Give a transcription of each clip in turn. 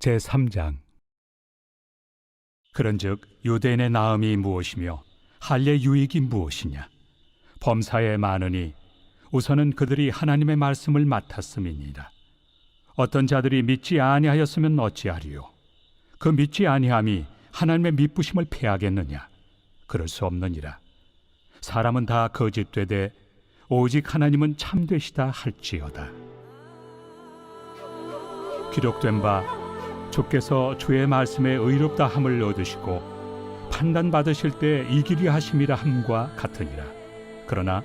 제3장. 그런즉 유대인의 나음이 무엇이며 할례 유익이 무엇이냐? 범사에 많으니 우선은 그들이 하나님의 말씀을 맡았음이니라. 어떤 자들이 믿지 아니하였으면 어찌하리요? 그 믿지 아니함이 하나님의 미쁘심을 패하겠느냐? 그럴 수 없느니라. 사람은 다 거짓되되 오직 하나님은 참되시다 할지어다. 기록된 바 주께서 주의 말씀에 의롭다 함을 얻으시고 판단받으실 때 이기리 하심이라 함과 같으니라. 그러나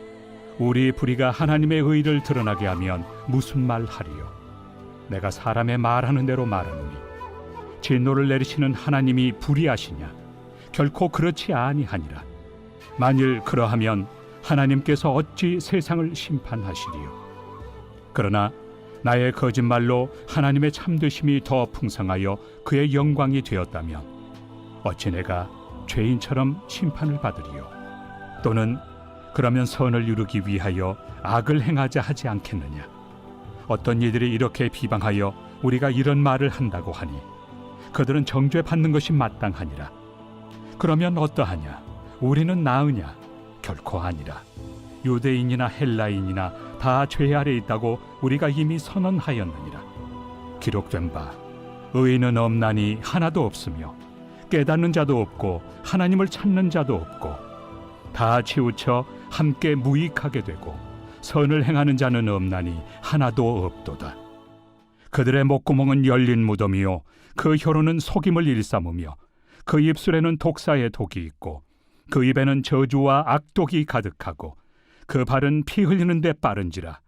우리 불의가 하나님의 의를 드러나게 하면 무슨 말 하리요? 내가 사람의 말하는 대로 말하노니 진노를 내리시는 하나님이 불의하시냐? 결코 그렇지 아니하니라. 만일 그러하면 하나님께서 어찌 세상을 심판하시리요? 그러나 나의 거짓말로 하나님의 참되심이 더 풍성하여 그의 영광이 되었다면 어찌 내가 죄인처럼 심판을 받으리요? 또는 그러면 선을 이루기 위하여 악을 행하자 하지 않겠느냐? 어떤 이들이 이렇게 비방하여 우리가 이런 말을 한다고 하니 그들은 정죄받는 것이 마땅하니라. 그러면 어떠하냐? 우리는 나으냐? 결코 아니라. 유대인이나 헬라인이나 다 죄 아래 있다고 우리가 이미 선언하였느니라. 기록된 바 의인은 없나니 하나도 없으며 깨닫는 자도 없고 하나님을 찾는 자도 없고 다 치우쳐 함께 무익하게 되고 선을 행하는 자는 없나니 하나도 없도다. 그들의 목구멍은 열린 무덤이요 그 혀로는 속임을 일삼으며 그 입술에는 독사의 독이 있고 그 입에는 저주와 악독이 가득하고 그 발은 피 흘리는 데 빠른지라.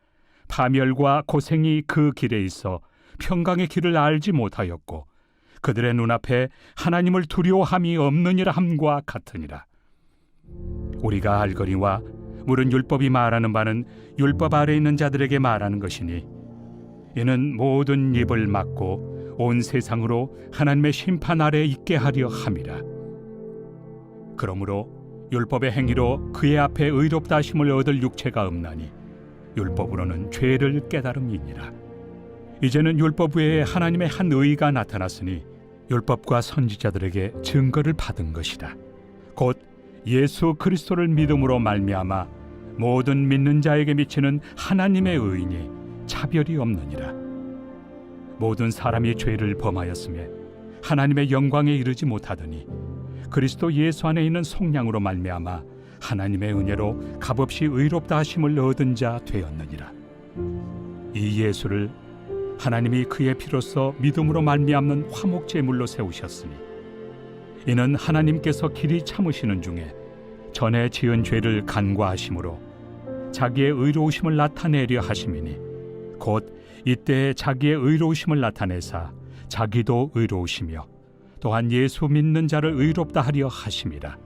파멸과 고생이 그 길에 있어 평강의 길을 알지 못하였고 그들의 눈앞에 하나님을 두려워함이 없느니라 함과 같으니라. 우리가 알거니와 물은 율법이 말하는 바는 율법 아래 있는 자들에게 말하는 것이니 이는 모든 입을 막고 온 세상으로 하나님의 심판 아래 있게 하려 함이라. 그러므로 율법의 행위로 그의 앞에 의롭다 하심을 얻을 육체가 없나니 율법으로는 죄를 깨달음이니라. 이제는 율법 외에 하나님의 한 의가 나타났으니 율법과 선지자들에게 증거를 받은 것이라. 곧 예수 그리스도를 믿음으로 말미암아 모든 믿는 자에게 미치는 하나님의 의인이 차별이 없느니라. 모든 사람이 죄를 범하였으며 하나님의 영광에 이르지 못하더니 그리스도 예수 안에 있는 속량으로 말미암아 하나님의 은혜로 값없이 의롭다 하심을 얻은 자 되었느니라. 이 예수를 하나님이 그의 피로써 믿음으로 말미암는 화목제물로 세우셨으니 이는 하나님께서 길이 참으시는 중에 전에 지은 죄를 간과하심으로 자기의 의로우심을 나타내려 하심이니 곧 이때에 자기의 의로우심을 나타내사 자기도 의로우시며 또한 예수 믿는 자를 의롭다 하려 하심이라.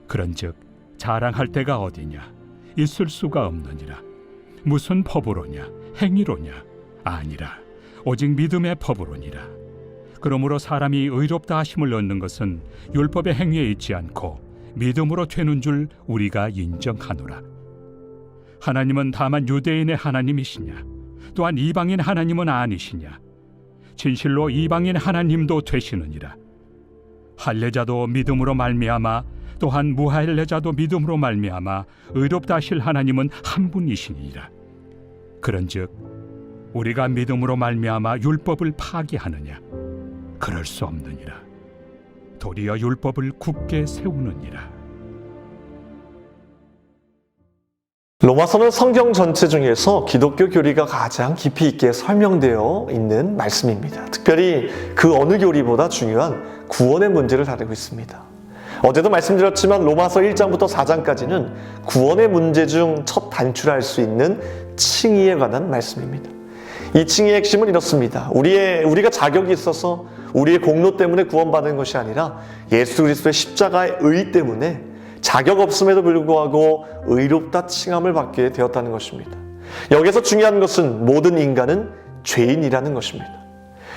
그런즉 자랑할 데가 어디냐? 있을 수가 없느니라. 무슨 법으로냐? 행위로냐? 아니라 오직 믿음의 법으로니라. 그러므로 사람이 의롭다 하심을 얻는 것은 율법의 행위에 있지 않고 믿음으로 되는 줄 우리가 인정하노라. 하나님은 다만 유대인의 하나님이시냐? 또한 이방인 하나님은 아니시냐? 진실로 이방인 하나님도 되시느니라. 할례자도 믿음으로 말미암아 또한 무할례자도 믿음으로 말미암아 의롭다 하실 하나님은 한 분이시니라. 그런즉 우리가 믿음으로 말미암아 율법을 파기하느냐? 그럴 수 없느니라. 도리어 율법을 굳게 세우느니라. 로마서는 성경 전체 중에서 기독교 교리가 가장 깊이 있게 설명되어 있는 말씀입니다. 특별히 그 어느 교리보다 중요한 구원의 문제를 다루고 있습니다. 어제도 말씀드렸지만 로마서 1장부터 4장까지는 구원의 문제 중 첫 단추할 수 있는 칭의에 관한 말씀입니다. 이 칭의의 핵심은 이렇습니다. 우리가 자격이 있어서 우리의 공로 때문에 구원받은 것이 아니라 예수 그리스도의 십자가의 의 때문에 자격 없음에도 불구하고 의롭다 칭함을 받게 되었다는 것입니다. 여기서 중요한 것은 모든 인간은 죄인이라는 것입니다.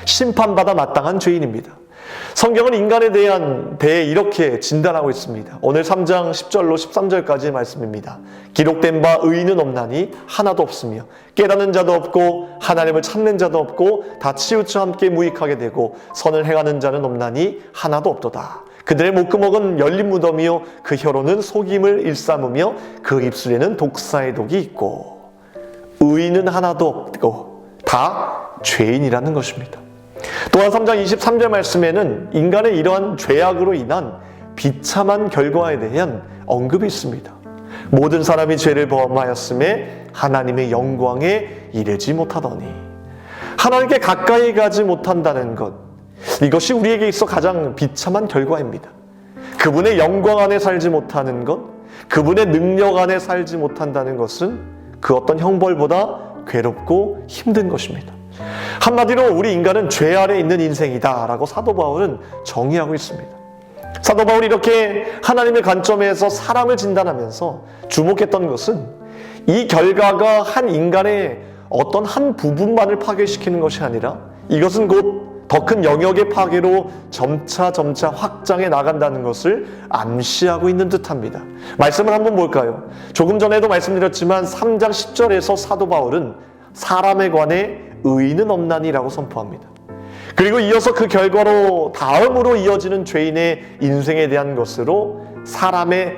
심판받아 마땅한 죄인입니다. 성경은 인간에 대해 이렇게 진단하고 있습니다. 오늘 3장 10절로 13절까지의 말씀입니다. 기록된 바 의인은 없나니 하나도 없으며 깨닫는 자도 없고 하나님을 찾는 자도 없고 다 치우쳐 함께 무익하게 되고 선을 행하는 자는 없나니 하나도 없도다. 그들의 목구멍은 열린 무덤이요 그 혀로는 속임을 일삼으며 그 입술에는 독사의 독이 있고 의인은 하나도 없고 다 죄인이라는 것입니다. 또한 3장 23절 말씀에는 인간의 이러한 죄악으로 인한 비참한 결과에 대한 언급이 있습니다. 모든 사람이 죄를 범하였음에 하나님의 영광에 이르지 못하더니 하나님께 가까이 가지 못한다는 것, 이것이 우리에게 있어 가장 비참한 결과입니다. 그분의 영광 안에 살지 못하는 것, 그분의 능력 안에 살지 못한다는 것은 그 어떤 형벌보다 괴롭고 힘든 것입니다. 한마디로 우리 인간은 죄 아래 있는 인생이다 라고 사도 바울은 정의하고 있습니다. 사도 바울이 이렇게 하나님의 관점에서 사람을 진단하면서 주목했던 것은 이 결과가 한 인간의 어떤 한 부분만을 파괴시키는 것이 아니라 이것은 곧 더 큰 영역의 파괴로 점차 확장해 나간다는 것을 암시하고 있는 듯합니다. 말씀을 한번 볼까요? 조금 전에도 말씀드렸지만 3장 10절에서 사도 바울은 사람에 관해 의인은 없나니라고 선포합니다. 그리고 이어서 그 결과로 다음으로 이어지는 죄인의 인생에 대한 것으로 사람의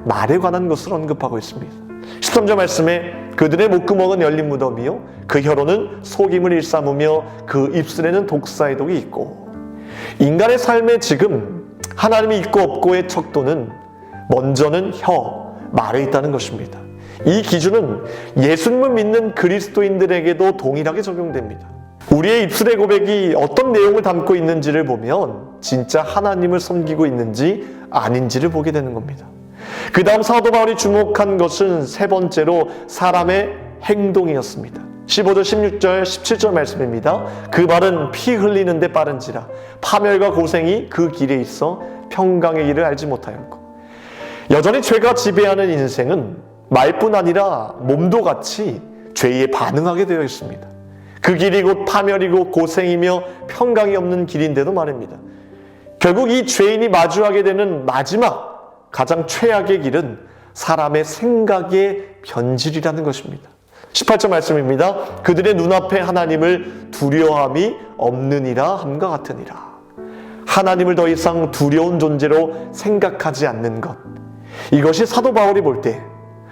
말에 관한 것을 언급하고 있습니다. 13절 말씀에 그들의 목구멍은 열린 무덤이요 그 혀로는 속임을 일삼으며 그 입술에는 독사의 독이 있고, 인간의 삶에 지금 하나님이 있고 없고의 척도는 먼저는 말에 있다는 것입니다. 이 기준은 예수님을 믿는 그리스도인들에게도 동일하게 적용됩니다. 우리의 입술의 고백이 어떤 내용을 담고 있는지를 보면 진짜 하나님을 섬기고 있는지 아닌지를 보게 되는 겁니다. 그 다음 사도 바울이 주목한 것은 세 번째로 사람의 행동이었습니다. 15절, 16절, 17절 말씀입니다. 그 말은 피 흘리는데 빠른지라 파멸과 고생이 그 길에 있어 평강의 길을 알지 못하였고, 여전히 죄가 지배하는 인생은 말뿐 아니라 몸도 같이 죄에 반응하게 되어 있습니다. 그 길이 곧 파멸이고 고생이며 평강이 없는 길인데도 말입니다. 결국 이 죄인이 마주하게 되는 마지막 가장 최악의 길은 사람의 생각의 변질이라는 것입니다. 18절 말씀입니다. 그들의 눈앞에 하나님을 두려워함이 없느니라 함과 같으니라. 하나님을 더 이상 두려운 존재로 생각하지 않는 것, 이것이 사도 바울이 볼 때,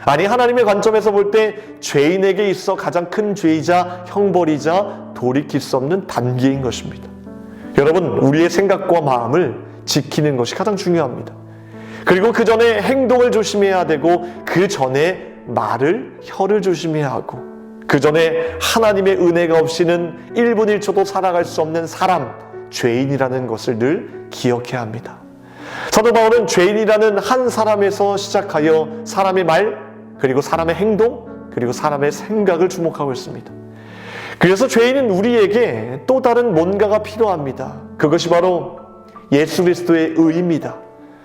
아니 하나님의 관점에서 볼 때 죄인에게 있어 가장 큰 죄이자 형벌이자 돌이킬 수 없는 단계인 것입니다. 여러분, 우리의 생각과 마음을 지키는 것이 가장 중요합니다. 그리고 그 전에 행동을 조심해야 되고, 그 전에 혀를 조심해야 하고, 그 전에 하나님의 은혜가 없이는 1분 1초도 살아갈 수 없는 사람, 죄인이라는 것을 늘 기억해야 합니다. 사도 바울은 죄인이라는 한 사람에서 시작하여 사람의 말, 그리고 사람의 행동, 그리고 사람의 생각을 주목하고 있습니다. 그래서 죄인은 우리에게 또 다른 뭔가가 필요합니다. 그것이 바로 예수 그리스도의 의입니다.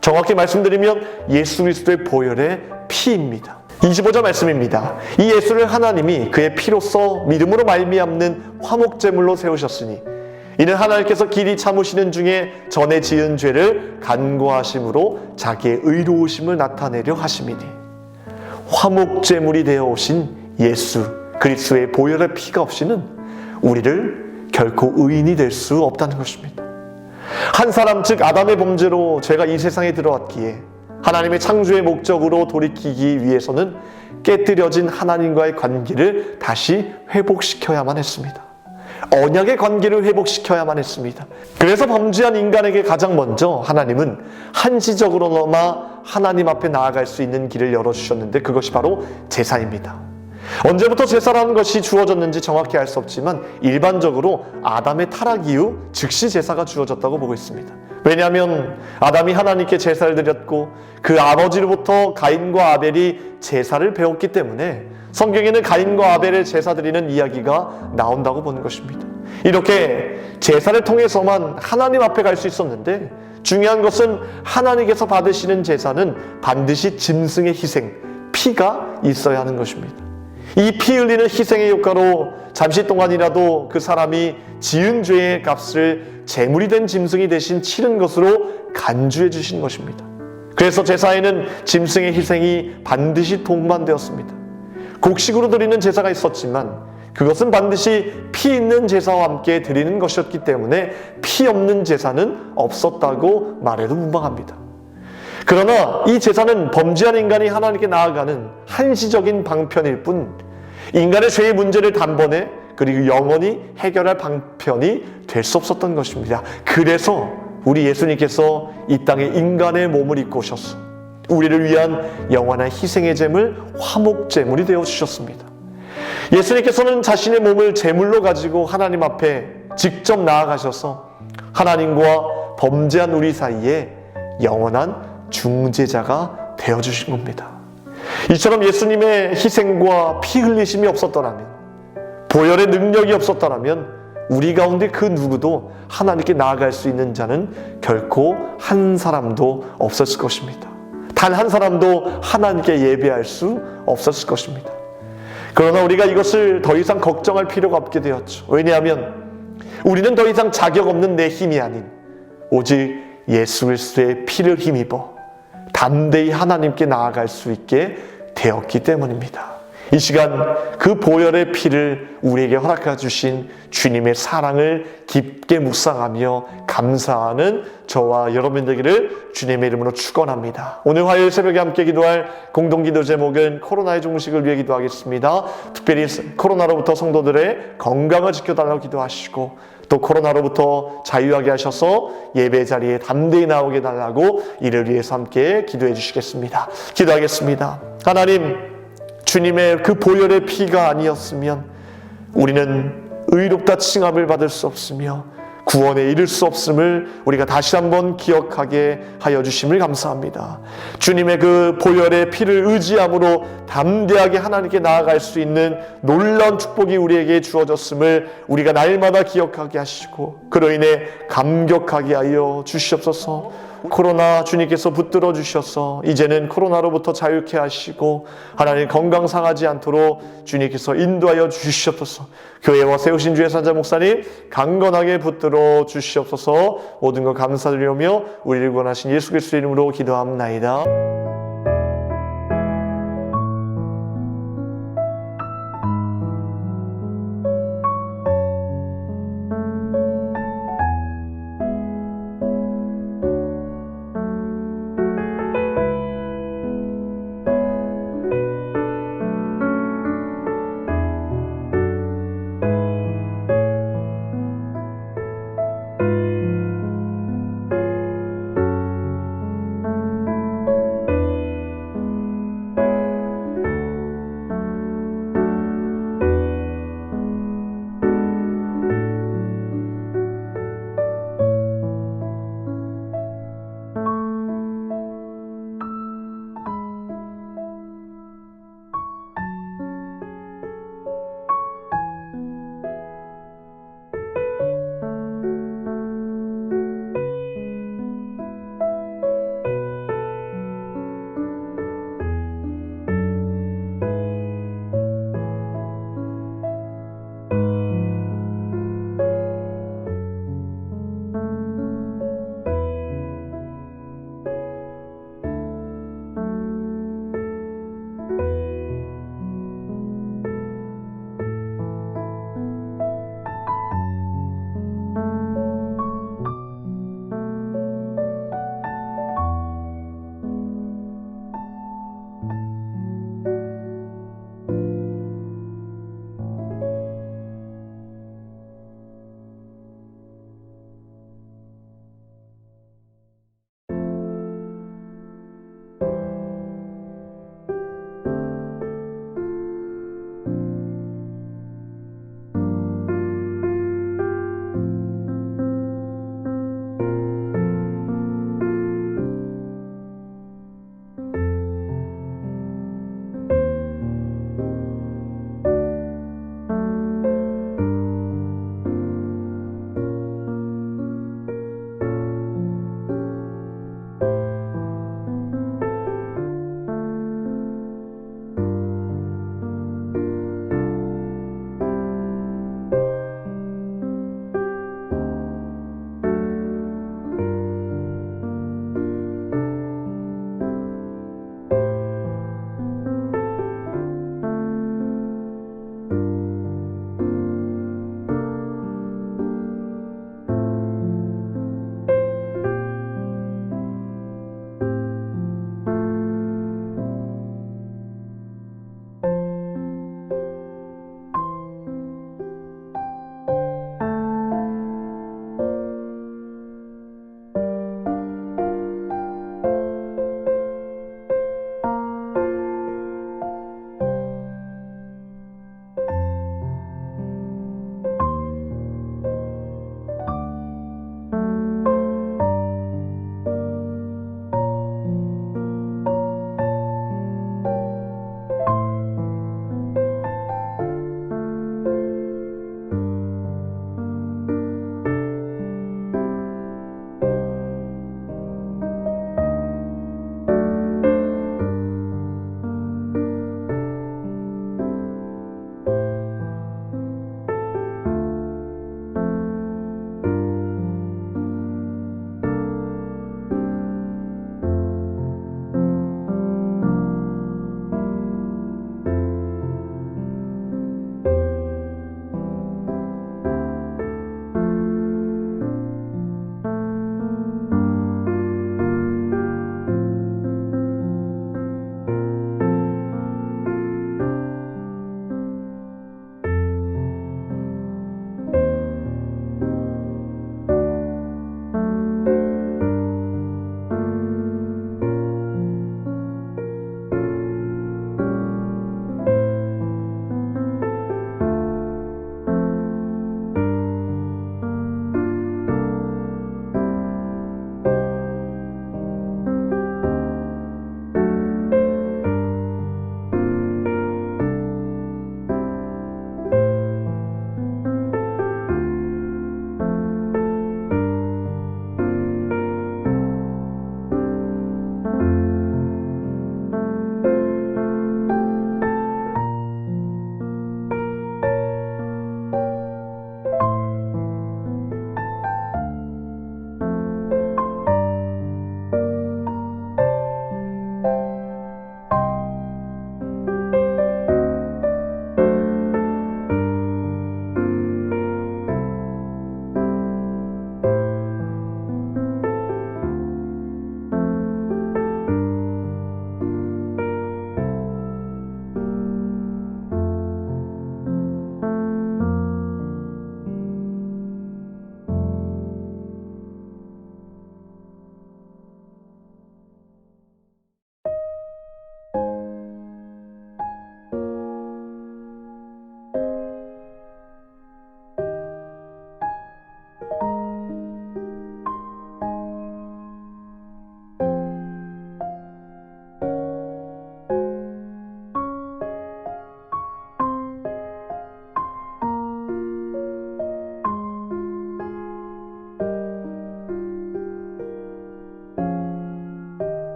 정확히 말씀드리면 예수 그리스도의 보혈의 피입니다. 25절 말씀입니다. 이 예수를 하나님이 그의 피로써 믿음으로 말미암는 화목제물로 세우셨으니 이는 하나님께서 길이 참으시는 중에 전에 지은 죄를 간구하심으로 자기의 의로우심을 나타내려 하심이니, 화목제물이 되어 오신 예수 그리스도의 보혈의 피가 없이는 우리를 결코 의인이 될 수 없다는 것입니다. 한 사람, 즉 아담의 범죄로 죄가 이 세상에 들어왔기에 하나님의 창조의 목적으로 돌이키기 위해서는 깨뜨려진 하나님과의 관계를 다시 회복시켜야만 했습니다. 언약의 관계를 회복시켜야만 했습니다. 그래서 범죄한 인간에게 가장 먼저 하나님은 한시적으로나마 하나님 앞에 나아갈 수 있는 길을 열어주셨는데, 그것이 바로 제사입니다. 언제부터 제사라는 것이 주어졌는지 정확히 알 수 없지만 일반적으로 아담의 타락 이후 즉시 제사가 주어졌다고 보고 있습니다. 왜냐하면 아담이 하나님께 제사를 드렸고 그 아버지로부터 가인과 아벨이 제사를 배웠기 때문에 성경에는 가인과 아벨의 제사 드리는 이야기가 나온다고 보는 것입니다. 이렇게 제사를 통해서만 하나님 앞에 갈 수 있었는데, 중요한 것은 하나님께서 받으시는 제사는 반드시 짐승의 희생, 피가 있어야 하는 것입니다. 이 피 흘리는 희생의 효과로 잠시 동안이라도 그 사람이 지은 죄의 값을 제물이 된 짐승이 대신 치른 것으로 간주해 주신 것입니다. 그래서 제사에는 짐승의 희생이 반드시 동반되었습니다. 곡식으로 드리는 제사가 있었지만 그것은 반드시 피 있는 제사와 함께 드리는 것이었기 때문에 피 없는 제사는 없었다고 말해도 무방합니다. 그러나 이 제사는 범죄한 인간이 하나님께 나아가는 한시적인 방편일 뿐 인간의 죄의 문제를 단번에 그리고 영원히 해결할 방편이 될 수 없었던 것입니다. 그래서 우리 예수님께서 이 땅에 인간의 몸을 입고 오셔서 우리를 위한 영원한 희생의 제물, 화목제물이 되어주셨습니다. 예수님께서는 자신의 몸을 제물로 가지고 하나님 앞에 직접 나아가셔서 하나님과 범죄한 우리 사이에 영원한 중재자가 되어주신 겁니다. 이처럼 예수님의 희생과 피 흘리심이 없었더라면, 보혈의 능력이 없었더라면 우리 가운데 그 누구도 하나님께 나아갈 수 있는 자는 결코 한 사람도 없었을 것입니다. 단 한 사람도 하나님께 예배할 수 없었을 것입니다. 그러나 우리가 이것을 더 이상 걱정할 필요가 없게 되었죠. 왜냐하면 우리는 더 이상 자격 없는 내 힘이 아닌 오직 예수 그리스도의 피를 힘입어 담대히 하나님께 나아갈 수 있게 되었기 때문입니다. 이 시간 그 보혈의 피를 우리에게 허락해 주신 주님의 사랑을 깊게 묵상하며 감사하는 저와 여러분 되기를 주님의 이름으로 축원합니다. 오늘 화요일 새벽에 함께 기도할 공동기도 제목은 코로나의 종식을 위해 기도하겠습니다. 특별히 코로나로부터 성도들의 건강을 지켜달라고 기도하시고 또 코로나로부터 자유하게 하셔서 예배 자리에 담대히 나오게 해달라고 이를 위해서 함께 기도해 주시겠습니다. 기도하겠습니다. 하나님, 주님의 그 보혈의 피가 아니었으면 우리는 의롭다 칭함을 받을 수 없으며 구원에 이를 수 없음을 우리가 다시 한번 기억하게 하여 주심을 감사합니다. 주님의 그 보혈의 피를 의지함으로 담대하게 하나님께 나아갈 수 있는 놀라운 축복이 우리에게 주어졌음을 우리가 날마다 기억하게 하시고 그로 인해 감격하게 하여 주시옵소서. 코로나 주님께서 붙들어 주셔서 이제는 코로나로부터 자유케 하시고 하나님 건강 상하지 않도록 주님께서 인도하여 주시옵소서. 교회와 세우신 주의 산자 목사님 강건하게 붙들어 주시옵소서. 모든 것 감사드리며 우리를 구원하신 예수 그리스도의 이름으로 기도합나이다.